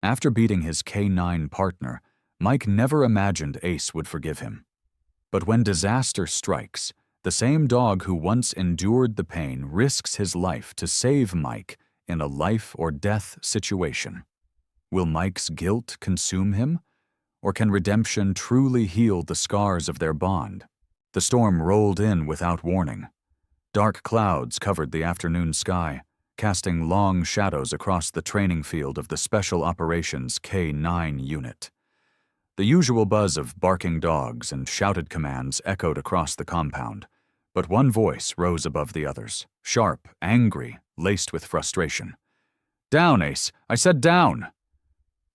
After beating his K9 partner, Mike never imagined Ace would forgive him. But when disaster strikes, the same dog who once endured the pain risks his life to save Mike in a life-or-death situation. Will Mike's guilt consume him? Or can redemption truly heal the scars of their bond? The storm rolled in without warning. Dark clouds covered the afternoon sky, casting long shadows across the training field of the Special Operations K9 unit. The usual buzz of barking dogs and shouted commands echoed across the compound, but one voice rose above the others, sharp, angry, laced with frustration. "Down, Ace! I said down!"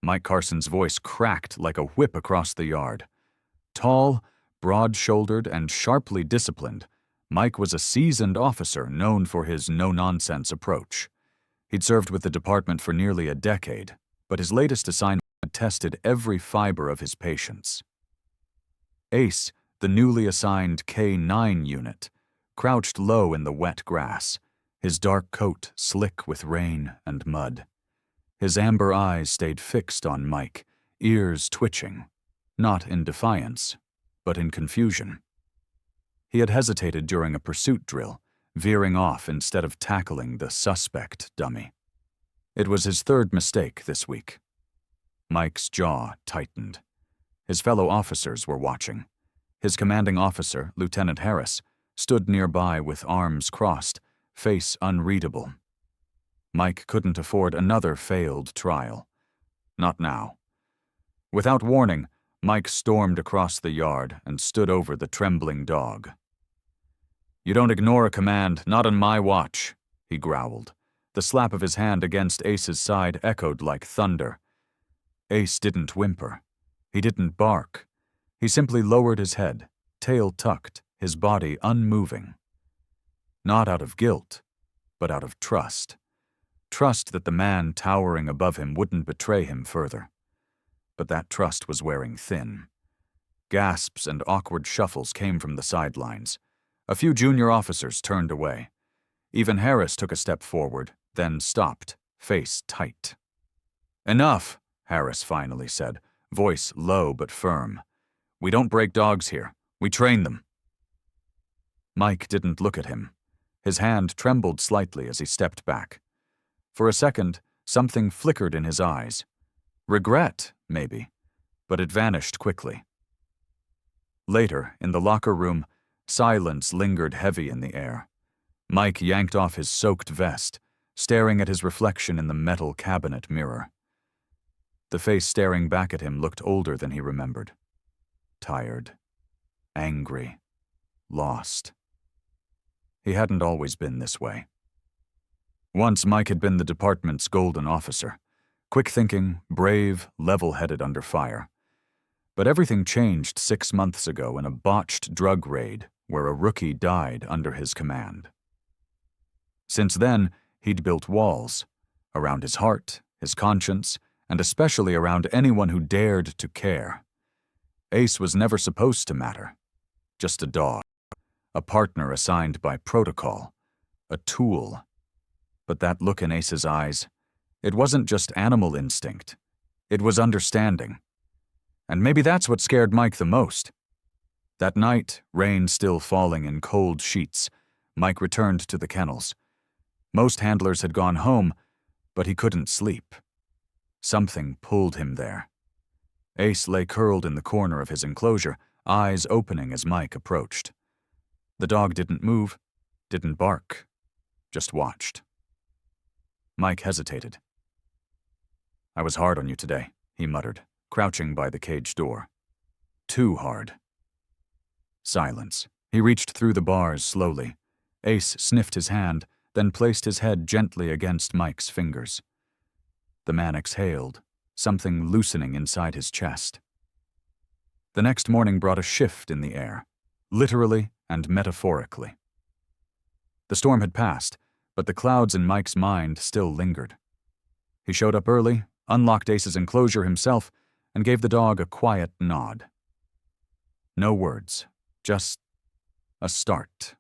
Mike Carson's voice cracked like a whip across the yard. Tall, broad-shouldered, and sharply disciplined, Mike was a seasoned officer known for his no-nonsense approach. He'd served with the department for nearly a decade, but his latest assignment had tested every fiber of his patience. Ace, the newly assigned K9 unit, crouched low in the wet grass, his dark coat slick with rain and mud. His amber eyes stayed fixed on Mike, ears twitching, not in defiance, but in confusion. He had hesitated during a pursuit drill, veering off instead of tackling the suspect dummy. It was his third mistake this week. Mike's jaw tightened. His fellow officers were watching. His commanding officer, Lieutenant Harris, stood nearby with arms crossed, face unreadable. Mike couldn't afford another failed trial. Not now. Without warning, Mike stormed across the yard and stood over the trembling dog. "You don't ignore a command, not on my watch," he growled. The slap of his hand against Ace's side echoed like thunder. Ace didn't whimper. He didn't bark. He simply lowered his head, tail tucked, his body unmoving. Not out of guilt, but out of trust. Trust that the man towering above him wouldn't betray him further. But that trust was wearing thin. Gasps and awkward shuffles came from the sidelines. A few junior officers turned away. Even Harris took a step forward, then stopped, face tight. "Enough," Harris finally said, voice low but firm. "We don't break dogs here. We train them." Mike didn't look at him. His hand trembled slightly as he stepped back. For a second, something flickered in his eyes. Regret, maybe, but it vanished quickly. Later, in the locker room, silence lingered heavy in the air. Mike yanked off his soaked vest, staring at his reflection in the metal cabinet mirror. The face staring back at him looked older than he remembered. Tired, angry, lost. He hadn't always been this way. Once Mike had been the department's golden officer, quick-thinking, brave, level-headed under fire. But everything changed 6 months ago in a botched drug raid where a rookie died under his command. Since then, he'd built walls around his heart, his conscience, and especially around anyone who dared to care. Ace was never supposed to matter. Just a dog, a partner assigned by protocol, a tool. But that look in Ace's eyes, it wasn't just animal instinct. It was understanding. And maybe that's what scared Mike the most. That night, rain still falling in cold sheets, Mike returned to the kennels. Most handlers had gone home, but he couldn't sleep. Something pulled him there. Ace lay curled in the corner of his enclosure, eyes opening as Mike approached. The dog didn't move, didn't bark, just watched. Mike hesitated. "I was hard on you today," he muttered, crouching by the cage door. "Too hard." Silence. He reached through the bars slowly. Ace sniffed his hand, then placed his head gently against Mike's fingers. The man exhaled, something loosening inside his chest. The next morning brought a shift in the air, literally and metaphorically. The storm had passed, but the clouds in Mike's mind still lingered. He showed up early, unlocked Ace's enclosure himself, and gave the dog a quiet nod. No words, just a start.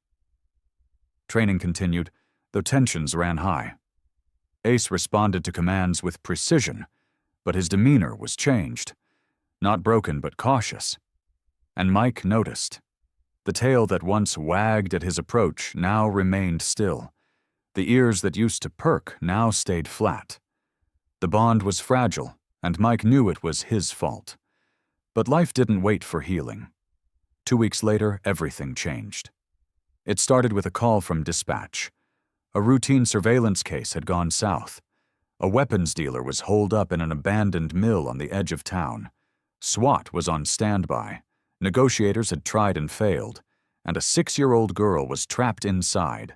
Training continued, though tensions ran high. Ace responded to commands with precision, but his demeanor was changed. Not broken, but cautious. And Mike noticed. The tail that once wagged at his approach now remained still. The ears that used to perk now stayed flat. The bond was fragile, and Mike knew it was his fault. But life didn't wait for healing. 2 weeks later, everything changed. It started with a call from dispatch. A routine surveillance case had gone south. A weapons dealer was holed up in an abandoned mill on the edge of town. SWAT was on standby. Negotiators had tried and failed, and a 6-year-old girl was trapped inside.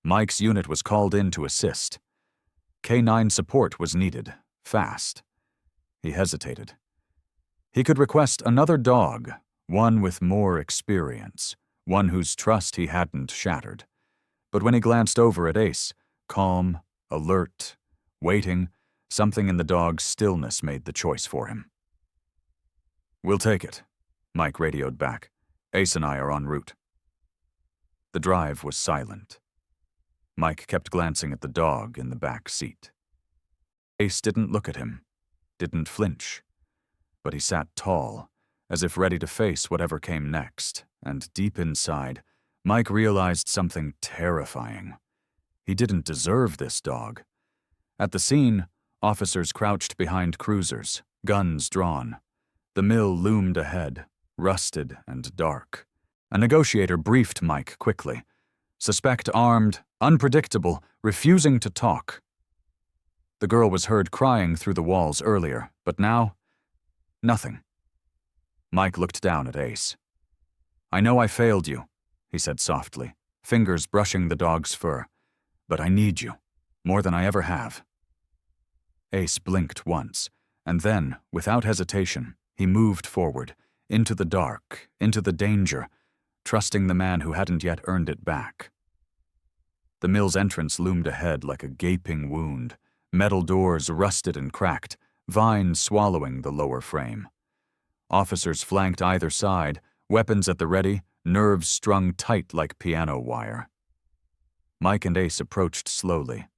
Mike's unit was called in to assist. K-9 support was needed, fast. He hesitated. He could request another dog, one with more experience, one whose trust he hadn't shattered. But when he glanced over at Ace, calm, alert, waiting, something in the dog's stillness made the choice for him. "We'll take it," Mike radioed back. "Ace and I are en route." The drive was silent. Mike kept glancing at the dog in the back seat. Ace didn't look at him, didn't flinch, but he sat tall, as if ready to face whatever came next, and deep inside, Mike realized something terrifying. He didn't deserve this dog. At the scene, officers crouched behind cruisers, guns drawn. The mill loomed ahead, rusted and dark. A negotiator briefed Mike quickly. Suspect armed, unpredictable, refusing to talk. The girl was heard crying through the walls earlier, but now, nothing. Mike looked down at Ace. "I know I failed you," he said softly, fingers brushing the dog's fur. "But I need you, more than I ever have." Ace blinked once, and then, without hesitation, he moved forward, into the dark, into the danger, trusting the man who hadn't yet earned it back. The mill's entrance loomed ahead like a gaping wound, metal doors rusted and cracked, vines swallowing the lower frame. Officers flanked either side, weapons at the ready, nerves strung tight like piano wire. Mike and Ace approached slowly.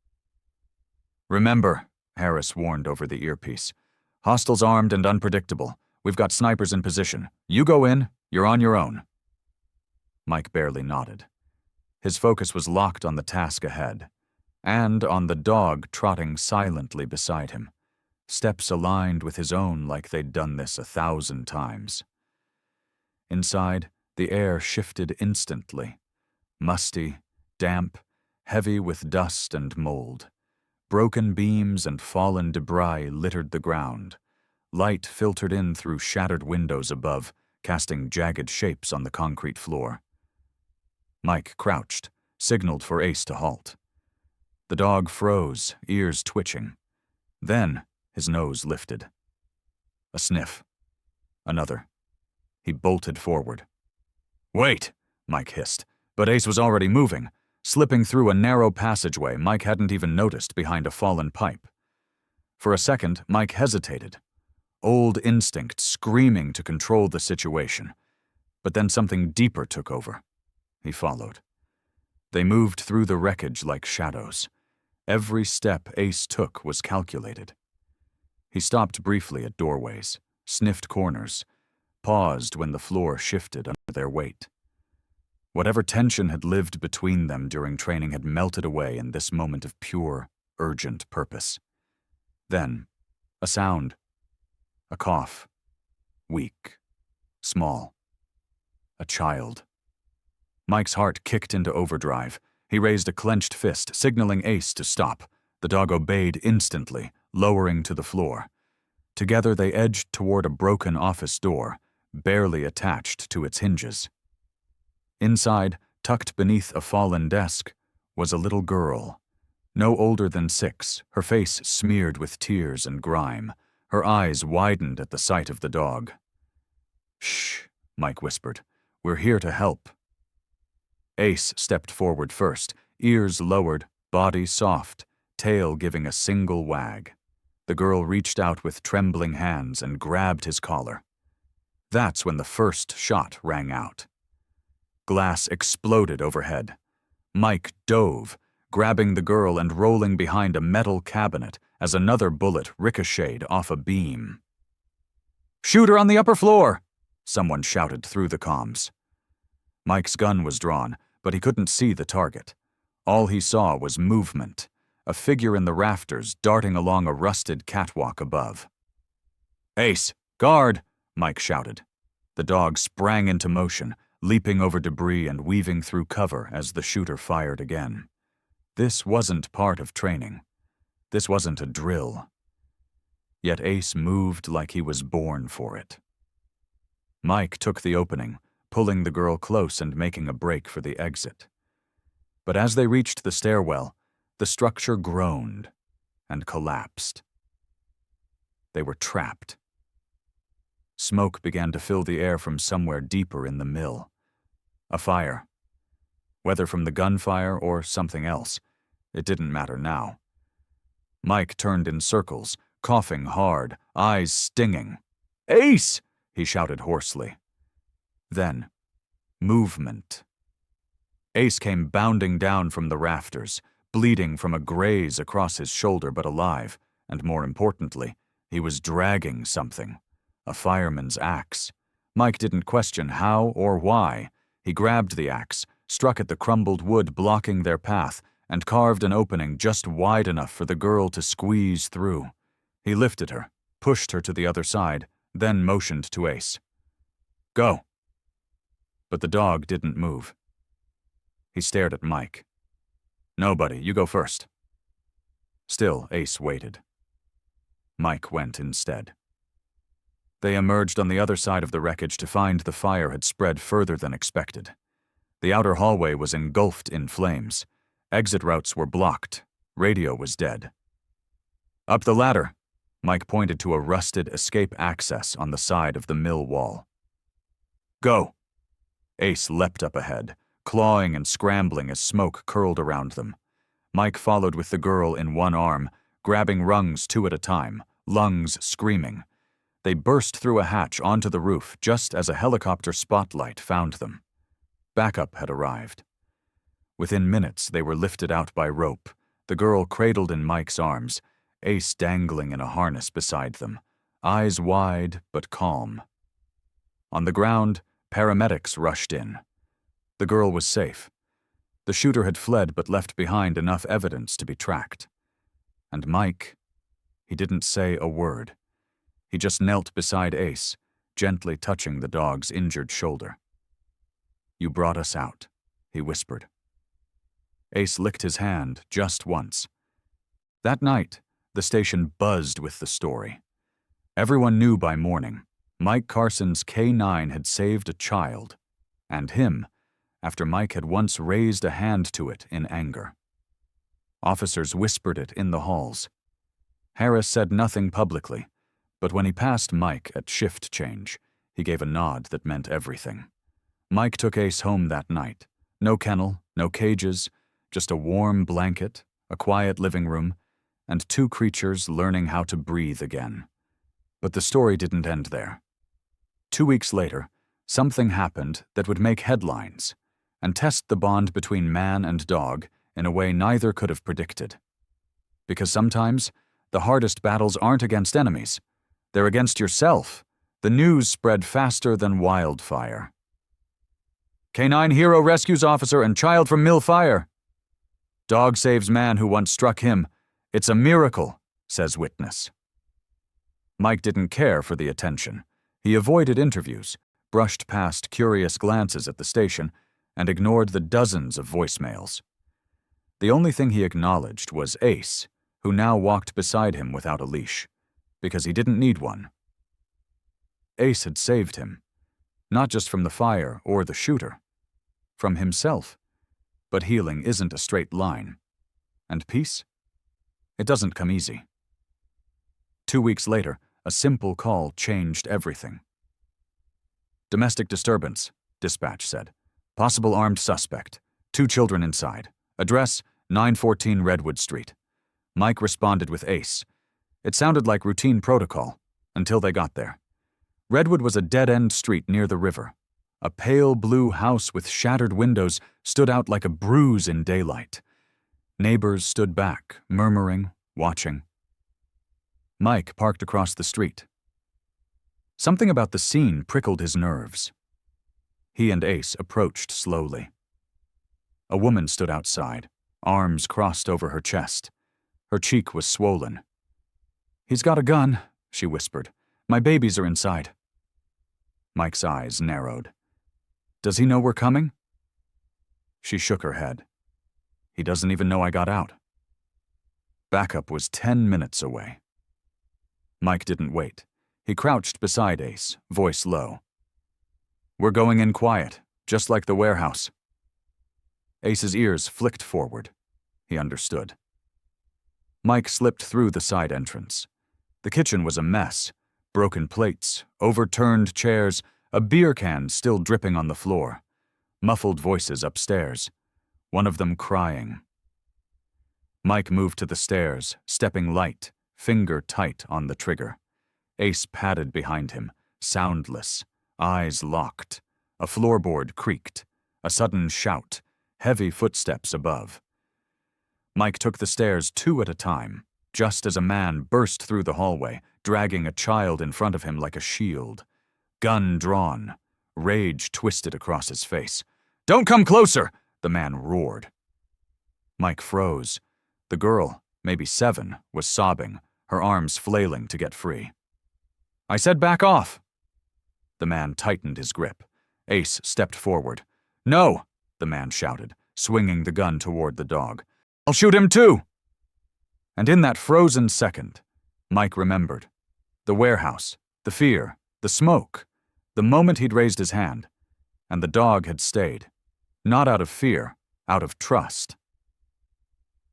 "Remember," Harris warned over the earpiece, "hostiles armed and unpredictable. We've got snipers in position. You go in, you're on your own." Mike barely nodded. His focus was locked on the task ahead, and on the dog trotting silently beside him, steps aligned with his own like they'd done this 1,000 times. Inside, the air shifted instantly. Musty, damp, heavy with dust and mold. Broken beams and fallen debris littered the ground. Light filtered in through shattered windows above, casting jagged shapes on the concrete floor. Mike crouched, signaled for Ace to halt. The dog froze, ears twitching. Then, his nose lifted. A sniff. Another. He bolted forward. "Wait!" Mike hissed, but Ace was already moving, slipping through a narrow passageway Mike hadn't even noticed behind a fallen pipe. For a second, Mike hesitated. Old instinct screaming to control the situation. But then something deeper took over. He followed. They moved through the wreckage like shadows. Every step Ace took was calculated. He stopped briefly at doorways, sniffed corners, paused when the floor shifted under their weight. Whatever tension had lived between them during training had melted away in this moment of pure, urgent purpose. Then, a sound. A cough. Weak. Small. A child. Mike's heart kicked into overdrive. He raised a clenched fist, signaling Ace to stop. The dog obeyed instantly, lowering to the floor. Together they edged toward a broken office door, barely attached to its hinges. Inside, tucked beneath a fallen desk, was a little girl. No older than 6, her face smeared with tears and grime. Her eyes widened at the sight of the dog. "Shh," Mike whispered. "We're here to help." Ace stepped forward first, ears lowered, body soft, tail giving a single wag. The girl reached out with trembling hands and grabbed his collar. That's when the first shot rang out. Glass exploded overhead. Mike dove, grabbing the girl and rolling behind a metal cabinet as another bullet ricocheted off a beam. "Shooter on the upper floor!" someone shouted through the comms. Mike's gun was drawn, but he couldn't see the target. All he saw was movement, a figure in the rafters darting along a rusted catwalk above. "Ace, guard!" Mike shouted. The dog sprang into motion, leaping over debris and weaving through cover as the shooter fired again. This wasn't part of training. This wasn't a drill. Yet Ace moved like he was born for it. Mike took the opening, pulling the girl close and making a break for the exit. But as they reached the stairwell, the structure groaned and collapsed. They were trapped. Smoke began to fill the air from somewhere deeper in the mill. A fire. Whether from the gunfire or something else, it didn't matter now. Mike turned in circles, coughing hard, eyes stinging. "Ace!" he shouted hoarsely. Then, movement. Ace came bounding down from the rafters, bleeding from a graze across his shoulder but alive, and more importantly, he was dragging something. A fireman's axe. Mike didn't question how or why. He grabbed the axe, struck at the crumbled wood blocking their path, and carved an opening just wide enough for the girl to squeeze through. He lifted her, pushed her to the other side, then motioned to Ace. "Go." But the dog didn't move. He stared at Mike. "Nobody, you go first." Still, Ace waited. Mike went instead. They emerged on the other side of the wreckage to find the fire had spread further than expected. The outer hallway was engulfed in flames. Exit routes were blocked. Radio was dead. "Up the ladder." Mike pointed to a rusted escape access on the side of the mill wall. "Go." Ace leapt up ahead, clawing and scrambling as smoke curled around them. Mike followed with the girl in one arm, grabbing rungs two at a time, lungs screaming. They burst through a hatch onto the roof just as a helicopter spotlight found them. Backup had arrived. Within minutes, they were lifted out by rope, the girl cradled in Mike's arms, Ace dangling in a harness beside them, eyes wide but calm. On the ground, paramedics rushed in. The girl was safe. The shooter had fled but left behind enough evidence to be tracked. And Mike, he didn't say a word. He just knelt beside Ace, gently touching the dog's injured shoulder. "You brought us out," he whispered. Ace licked his hand just once. That night, the station buzzed with the story. Everyone knew by morning, Mike Carson's K9 had saved a child, and him, after Mike had once raised a hand to it in anger. Officers whispered it in the halls. Harris said nothing publicly, but when he passed Mike at shift change, he gave a nod that meant everything. Mike took Ace home that night. No kennel, no cages, just a warm blanket, a quiet living room, and two creatures learning how to breathe again. But the story didn't end there. 2 weeks later, something happened that would make headlines and test the bond between man and dog in a way neither could have predicted. Because sometimes, the hardest battles aren't against enemies. They're against yourself. The news spread faster than wildfire. "K9 hero rescues officer and child from mill fire. Dog saves man who once struck him. It's a miracle," says witness. Mike didn't care for the attention. He avoided interviews, brushed past curious glances at the station, and ignored the dozens of voicemails. The only thing he acknowledged was Ace, who now walked beside him without a leash, because he didn't need one. Ace had saved him, not just from the fire or the shooter, from himself. But healing isn't a straight line. And peace? It doesn't come easy. 2 weeks later, a simple call changed everything. "Domestic disturbance," dispatch said. "Possible armed suspect. 2 children inside. Address, 914 Redwood Street." Mike responded with Ace. It sounded like routine protocol, until they got there. Redwood was a dead-end street near the river. A pale blue house with shattered windows stood out like a bruise in daylight. Neighbors stood back, murmuring, watching. Mike parked across the street. Something about the scene prickled his nerves. He and Ace approached slowly. A woman stood outside, arms crossed over her chest. Her cheek was swollen. "He's got a gun," she whispered. "My babies are inside." Mike's eyes narrowed. "Does he know we're coming?" She shook her head. "He doesn't even know I got out." Backup was 10 minutes away. Mike didn't wait. He crouched beside Ace, voice low. "We're going in quiet, just like the warehouse." Ace's ears flicked forward. He understood. Mike slipped through the side entrance. The kitchen was a mess. Broken plates, overturned chairs, a beer can still dripping on the floor. Muffled voices upstairs, one of them crying. Mike moved to the stairs, stepping light, finger tight on the trigger. Ace padded behind him, soundless, eyes locked. A floorboard creaked. A sudden shout, heavy footsteps above. Mike took the stairs 2 at a time, just as a man burst through the hallway, dragging a child in front of him like a shield. Gun drawn, rage twisted across his face. "Don't come closer!" the man roared. Mike froze. The girl, maybe 7, was sobbing, her arms flailing to get free. "I said back off!" The man tightened his grip. Ace stepped forward. "No!" the man shouted, swinging the gun toward the dog. "I'll shoot him too!" And in that frozen second, Mike remembered. The warehouse, the fear, the smoke, the moment he'd raised his hand. And the dog had stayed. Not out of fear, out of trust.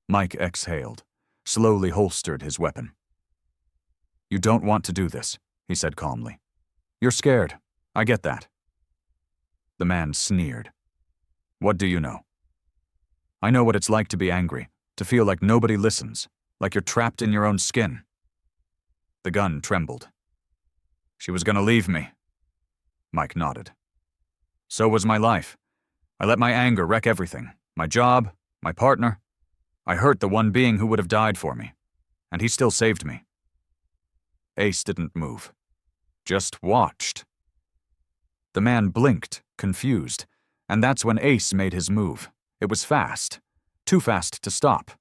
Mike exhaled, slowly holstered his weapon. "You don't want to do this," he said calmly. "You're scared. I get that." The man sneered. "What do you know?" "I know what it's like to be angry, to feel like nobody listens, like you're trapped in your own skin." The gun trembled. "She was gonna leave me." Mike nodded. "So was my life. I let my anger wreck everything. My job, my partner. I hurt the one being who would have died for me. And he still saved me." Ace didn't move. Just watched. The man blinked, confused, and that's when Ace made his move. It was fast. Too fast to stop.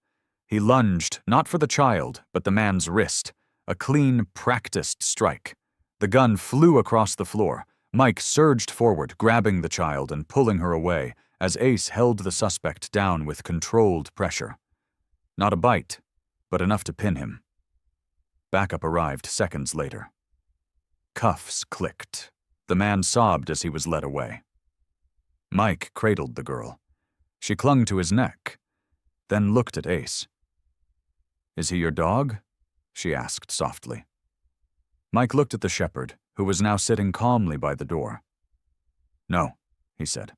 He lunged, not for the child, but the man's wrist. A clean, practiced strike. The gun flew across the floor. Mike surged forward, grabbing the child and pulling her away, as Ace held the suspect down with controlled pressure. Not a bite, but enough to pin him. Backup arrived seconds later. Cuffs clicked. The man sobbed as he was led away. Mike cradled the girl. She clung to his neck, then looked at Ace. "Is he your dog?" she asked softly. Mike looked at the shepherd, who was now sitting calmly by the door. "No," he said.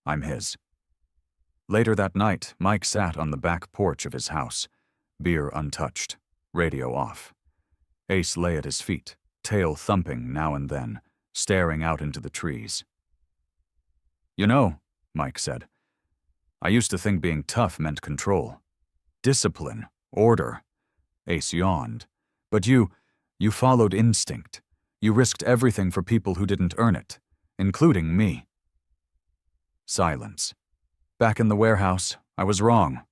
"I'm his." Later that night, Mike sat on the back porch of his house, beer untouched, radio off. Ace lay at his feet, tail thumping now and then, staring out into the trees. "You know," Mike said, "I used to think being tough meant control. Discipline, order." Ace yawned. "But you followed instinct. You risked everything for people who didn't earn it, including me." Silence. "Back in the warehouse, I was wrong."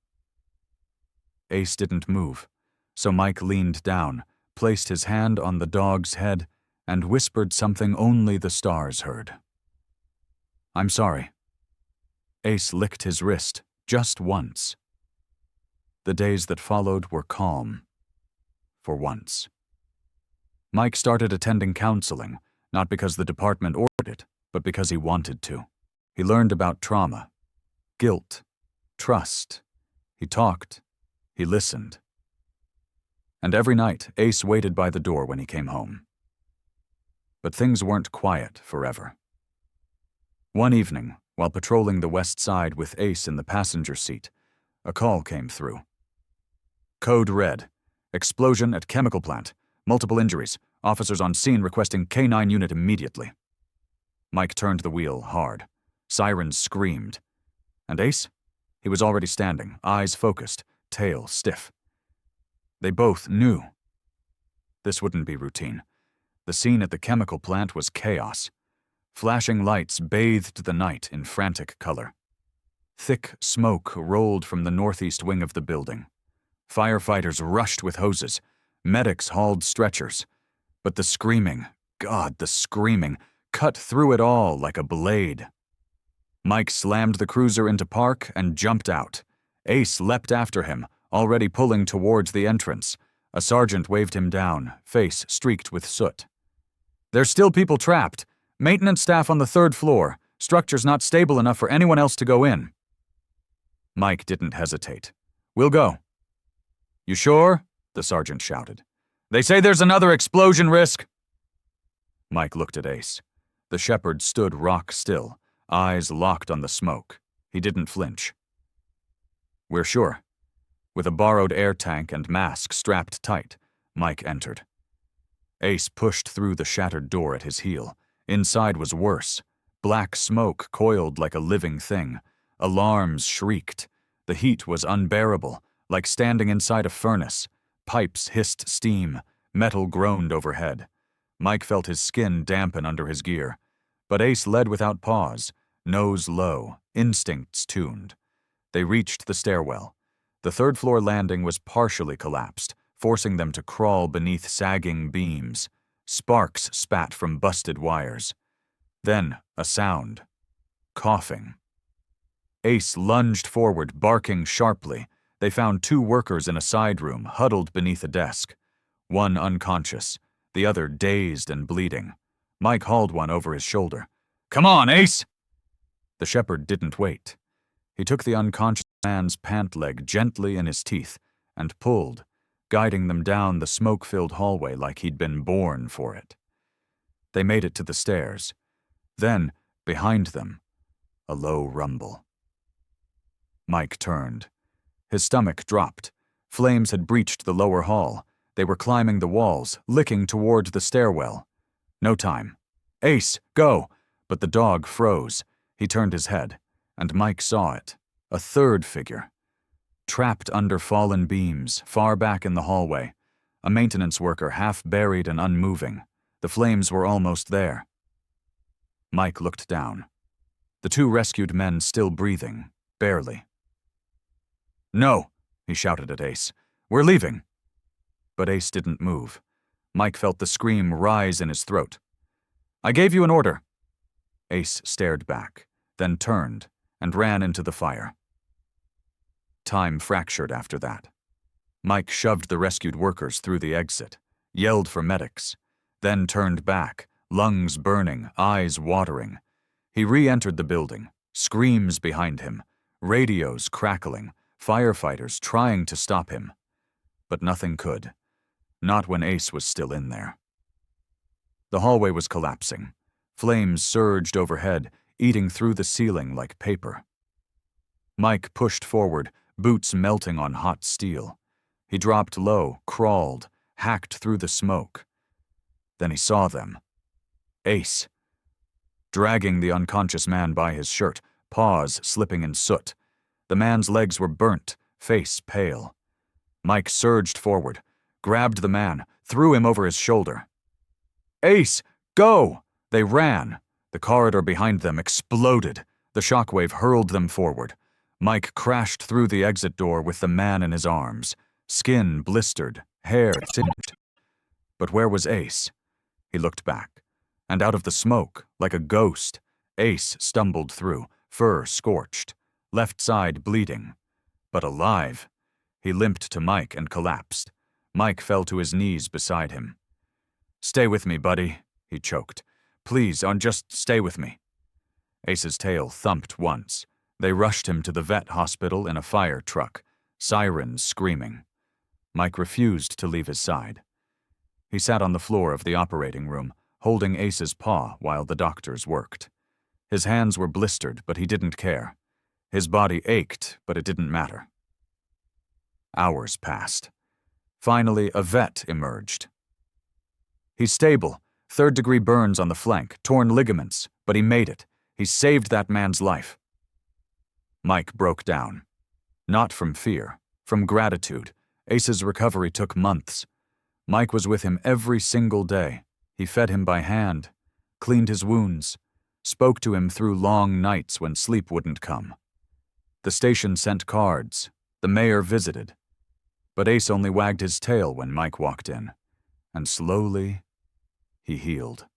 Ace didn't move, so Mike leaned down, placed his hand on the dog's head, and whispered something only the stars heard. "I'm sorry." Ace licked his wrist, just once. The days that followed were calm. For once. Mike started attending counseling, not because the department ordered it, but because he wanted to. He learned about trauma, guilt, trust. He talked. He listened. And every night, Ace waited by the door when he came home. But things weren't quiet forever. One evening, while patrolling the west side with Ace in the passenger seat, a call came through. Code red. Explosion at chemical plant. Multiple injuries. Officers on scene requesting K9 unit immediately. Mike turned the wheel hard. Sirens screamed. And Ace? He was already standing, eyes focused, tail stiff. They both knew. This wouldn't be routine. The scene at the chemical plant was chaos. Flashing lights bathed the night in frantic color. Thick smoke rolled from the northeast wing of the building. Firefighters rushed with hoses. Medics hauled stretchers. But the screaming, God, the screaming, cut through it all like a blade. Mike slammed the cruiser into park and jumped out. Ace leapt after him, already pulling towards the entrance. A sergeant waved him down, face streaked with soot. "There's still people trapped. Maintenance staff on the 3rd floor. Structure's not stable enough for anyone else to go in." Mike didn't hesitate. "We'll go." "You sure?" the sergeant shouted. "They say there's another explosion risk." Mike looked at Ace. The shepherd stood rock still, eyes locked on the smoke. He didn't flinch. "We're sure." With a borrowed air tank and mask strapped tight, Mike entered. Ace pushed through the shattered door at his heel. Inside was worse. Black smoke coiled like a living thing. Alarms shrieked. The heat was unbearable, like standing inside a furnace. Pipes hissed steam. Metal groaned overhead. Mike felt his skin dampen under his gear. But Ace led without pause, nose low, instincts tuned. They reached the stairwell. The 3rd floor landing was partially collapsed, forcing them to crawl beneath sagging beams. Sparks spat from busted wires. Then a sound. Coughing. Ace lunged forward, barking sharply. They found 2 workers in a side room, huddled beneath a desk. One unconscious, the other dazed and bleeding. Mike hauled one over his shoulder. "Come on, Ace!" The shepherd didn't wait. He took the unconscious man's pant leg gently in his teeth and pulled, guiding them down the smoke-filled hallway like he'd been born for it. They made it to the stairs. Then, behind them, a low rumble. Mike turned. His stomach dropped. Flames had breached the lower hall. They were climbing the walls, licking toward the stairwell. No time. "Ace, go!" But the dog froze. He turned his head, and Mike saw it. A 3rd figure. Trapped under fallen beams, far back in the hallway. A maintenance worker half buried and unmoving. The flames were almost there. Mike looked down. The 2 rescued men still breathing, barely. "No," he shouted at Ace. "We're leaving." But Ace didn't move. Mike felt the scream rise in his throat. "I gave you an order." Ace stared back, then turned and ran into the fire. Time fractured after that. Mike shoved the rescued workers through the exit, yelled for medics, then turned back, lungs burning, eyes watering. He re-entered the building, screams behind him, radios crackling, firefighters trying to stop him. But nothing could. Not when Ace was still in there. The hallway was collapsing. Flames surged overhead, eating through the ceiling like paper. Mike pushed forward, boots melting on hot steel. He dropped low, crawled, hacked through the smoke. Then he saw them. Ace. Dragging the unconscious man by his shirt, paws slipping in soot. The man's legs were burnt, face pale. Mike surged forward, grabbed the man, threw him over his shoulder. "Ace, go!" They ran. The corridor behind them exploded. The shockwave hurled them forward. Mike crashed through the exit door with the man in his arms. Skin blistered, hair singed. But where was Ace? He looked back, and out of the smoke, like a ghost, Ace stumbled through, fur scorched, left side bleeding. But alive. He limped to Mike and collapsed. Mike fell to his knees beside him. "Stay with me, buddy," he choked. "Please, just stay with me." Ace's tail thumped once. They rushed him to the vet hospital in a fire truck, sirens screaming. Mike refused to leave his side. He sat on the floor of the operating room, holding Ace's paw while the doctors worked. His hands were blistered, but he didn't care. His body ached, but it didn't matter. Hours passed. Finally, a vet emerged. "He's stable. 3rd-degree burns on the flank, torn ligaments, but he made it. He saved that man's life." Mike broke down. Not from fear, from gratitude. Ace's recovery took months. Mike was with him every single day. He fed him by hand, cleaned his wounds, spoke to him through long nights when sleep wouldn't come. The station sent cards. The mayor visited. But Ace only wagged his tail when Mike walked in, and slowly, he healed.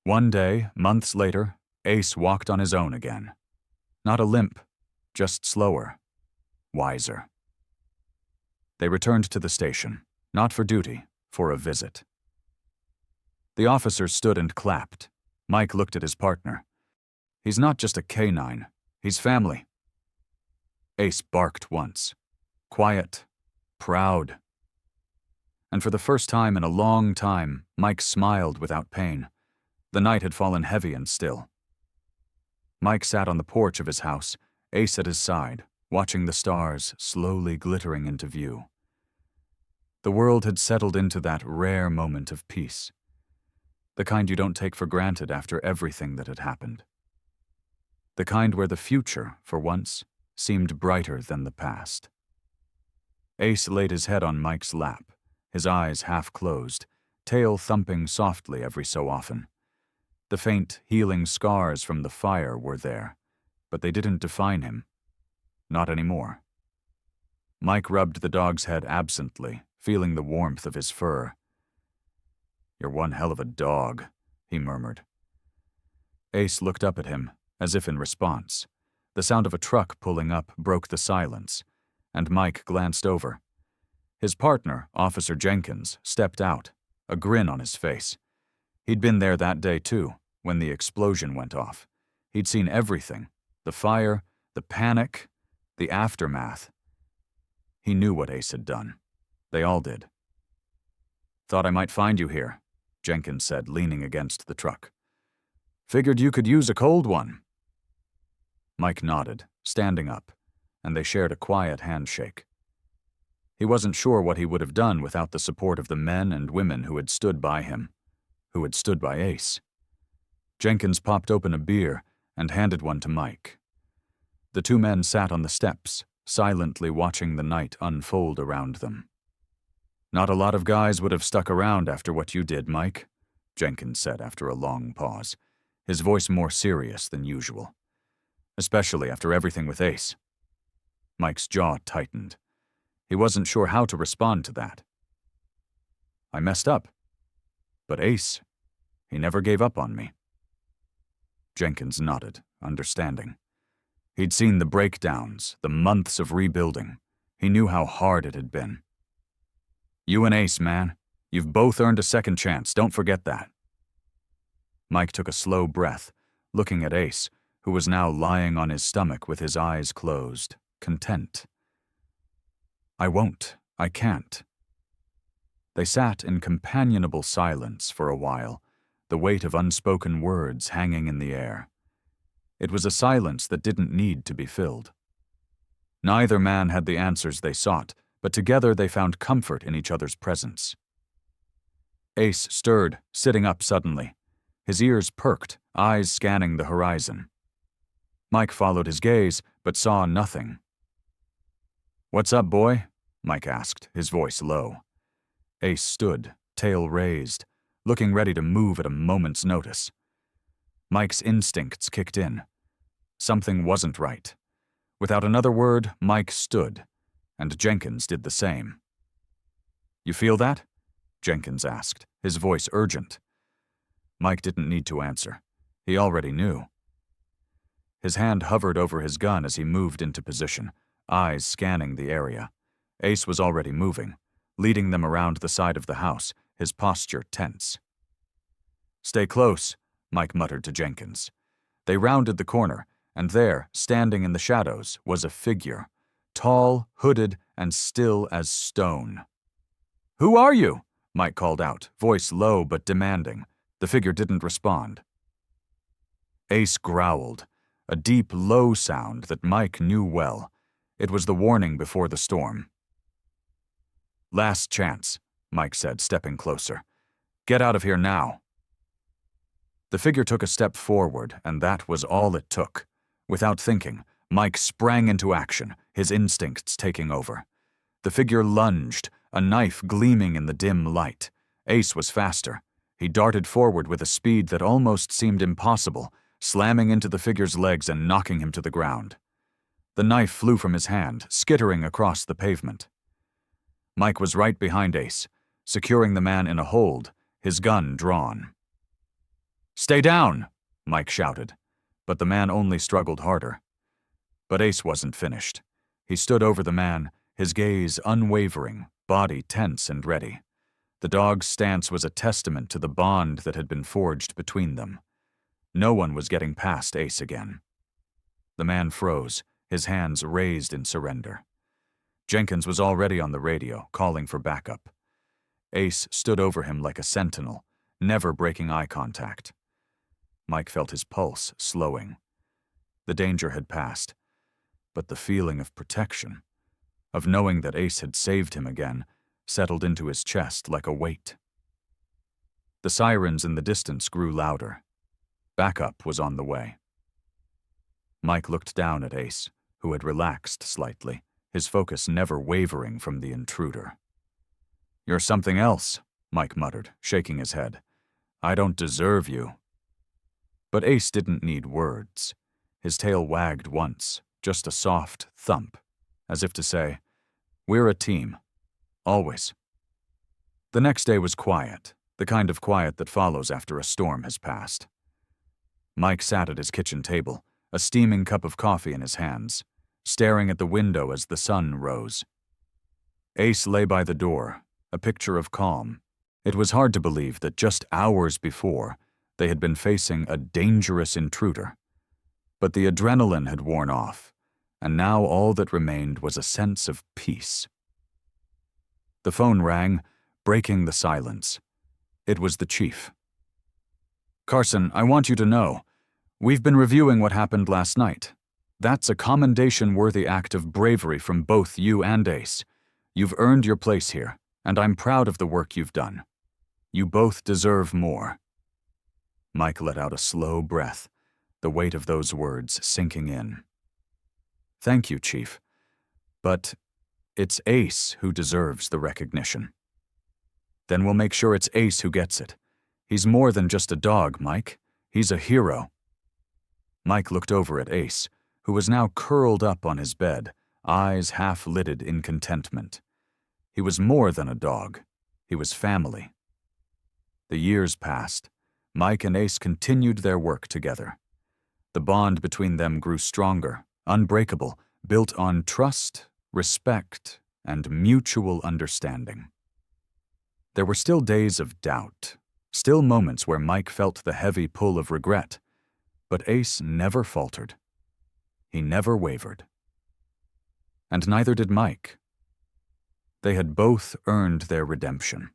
One day, months later, Ace walked on his own again. Not a limp, just slower, wiser. They returned to the station, not for duty, for a visit. The officers stood and clapped. Mike looked at his partner. He's not just a canine, he's family. Ace barked once. Quiet, proud. And for the first time in a long time, Mike smiled without pain. The night had fallen heavy and still. Mike sat on the porch of his house, Ace at his side, watching the stars slowly glittering into view. The world had settled into that rare moment of peace. The kind you don't take for granted after everything that had happened. The kind where the future, for once, seemed brighter than the past. Ace laid his head on Mike's lap, his eyes half closed, tail thumping softly every so often. The faint, healing scars from the fire were there, but they didn't define him. Not anymore. Mike rubbed the dog's head absently, feeling the warmth of his fur. "You're one hell of a dog," he murmured. Ace looked up at him, as if in response. The sound of a truck pulling up broke the silence, and Mike glanced over. His partner, Officer Jenkins, stepped out, a grin on his face. He'd been there that day too, when the explosion went off. He'd seen everything, the fire, the panic, the aftermath. He knew what Ace had done. They all did. "Thought I might find you here," Jenkins said, leaning against the truck. "Figured you could use a cold one." Mike nodded, standing up, and they shared a quiet handshake. He wasn't sure what he would have done without the support of the men and women who had stood by him, who had stood by Ace. Jenkins popped open a beer and handed one to Mike. The two men sat on the steps, silently watching the night unfold around them. "Not a lot of guys would have stuck around after what you did, Mike," Jenkins said after a long pause, his voice more serious than usual. "Especially after everything with Ace." Mike's jaw tightened. He wasn't sure how to respond to that. "I messed up. But Ace, he never gave up on me." Jenkins nodded, understanding. He'd seen the breakdowns, the months of rebuilding. He knew how hard it had been. "You and Ace, man. You've both earned a second chance, don't forget that." Mike took a slow breath, looking at Ace, who was now lying on his stomach with his eyes closed, content. "I won't. I can't." They sat in companionable silence for a while, the weight of unspoken words hanging in the air. It was a silence that didn't need to be filled. Neither man had the answers they sought, but together they found comfort in each other's presence. Ace stirred, sitting up suddenly. His ears perked, eyes scanning the horizon. Mike followed his gaze, but saw nothing. "What's up, boy?" Mike asked, his voice low. Ace stood, tail raised, looking ready to move at a moment's notice. Mike's instincts kicked in. Something wasn't right. Without another word, Mike stood, and Jenkins did the same. "You feel that?" Jenkins asked, his voice urgent. Mike didn't need to answer. He already knew. His hand hovered over his gun as he moved into position, eyes scanning the area. Ace was already moving, leading them around the side of the house, his posture tense. "Stay close," Mike muttered to Jenkins. They rounded the corner, and there, standing in the shadows, was a figure, tall, hooded, and still as stone. "Who are you?" Mike called out, voice low but demanding. The figure didn't respond. Ace growled, a deep, low sound that Mike knew well. It was the warning before the storm. "Last chance," Mike said, stepping closer. "Get out of here now." The figure took a step forward, and that was all it took. Without thinking, Mike sprang into action, his instincts taking over. The figure lunged, a knife gleaming in the dim light. Ace was faster. He darted forward with a speed that almost seemed impossible, slamming into the figure's legs and knocking him to the ground. The knife flew from his hand, skittering across the pavement. Mike was right behind Ace, securing the man in a hold, his gun drawn. "Stay down!" Mike shouted, but the man only struggled harder. But Ace wasn't finished. He stood over the man, his gaze unwavering, body tense and ready. The dog's stance was a testament to the bond that had been forged between them. No one was getting past Ace again. The man froze, his hands raised in surrender. Jenkins was already on the radio, calling for backup. Ace stood over him like a sentinel, never breaking eye contact. Mike felt his pulse slowing. The danger had passed, but the feeling of protection, of knowing that Ace had saved him again, settled into his chest like a weight. The sirens in the distance grew louder. Backup was on the way. Mike looked down at Ace, who had relaxed slightly, his focus never wavering from the intruder. "You're something else," Mike muttered, shaking his head. "I don't deserve you." But Ace didn't need words. His tail wagged once, just a soft thump, as if to say, "We're a team. Always." The next day was quiet, the kind of quiet that follows after a storm has passed. Mike sat at his kitchen table, a steaming cup of coffee in his hands, staring at the window as the sun rose. Ace lay by the door, a picture of calm. It was hard to believe that just hours before, they had been facing a dangerous intruder. But the adrenaline had worn off, and now all that remained was a sense of peace. The phone rang, breaking the silence. It was the chief. "Carson, I want you to know, we've been reviewing what happened last night. That's a commendation-worthy act of bravery from both you and Ace. You've earned your place here, and I'm proud of the work you've done. You both deserve more." Mike let out a slow breath, the weight of those words sinking in. "Thank you, Chief. But it's Ace who deserves the recognition." "Then we'll make sure it's Ace who gets it. He's more than just a dog, Mike. He's a hero." Mike looked over at Ace, who was now curled up on his bed, eyes half-lidded in contentment. He was more than a dog. He was family. The years passed. Mike and Ace continued their work together. The bond between them grew stronger, unbreakable, built on trust, respect, and mutual understanding. There were still days of doubt, still moments where Mike felt the heavy pull of regret, but Ace never faltered. He never wavered. And neither did Mike. They had both earned their redemption.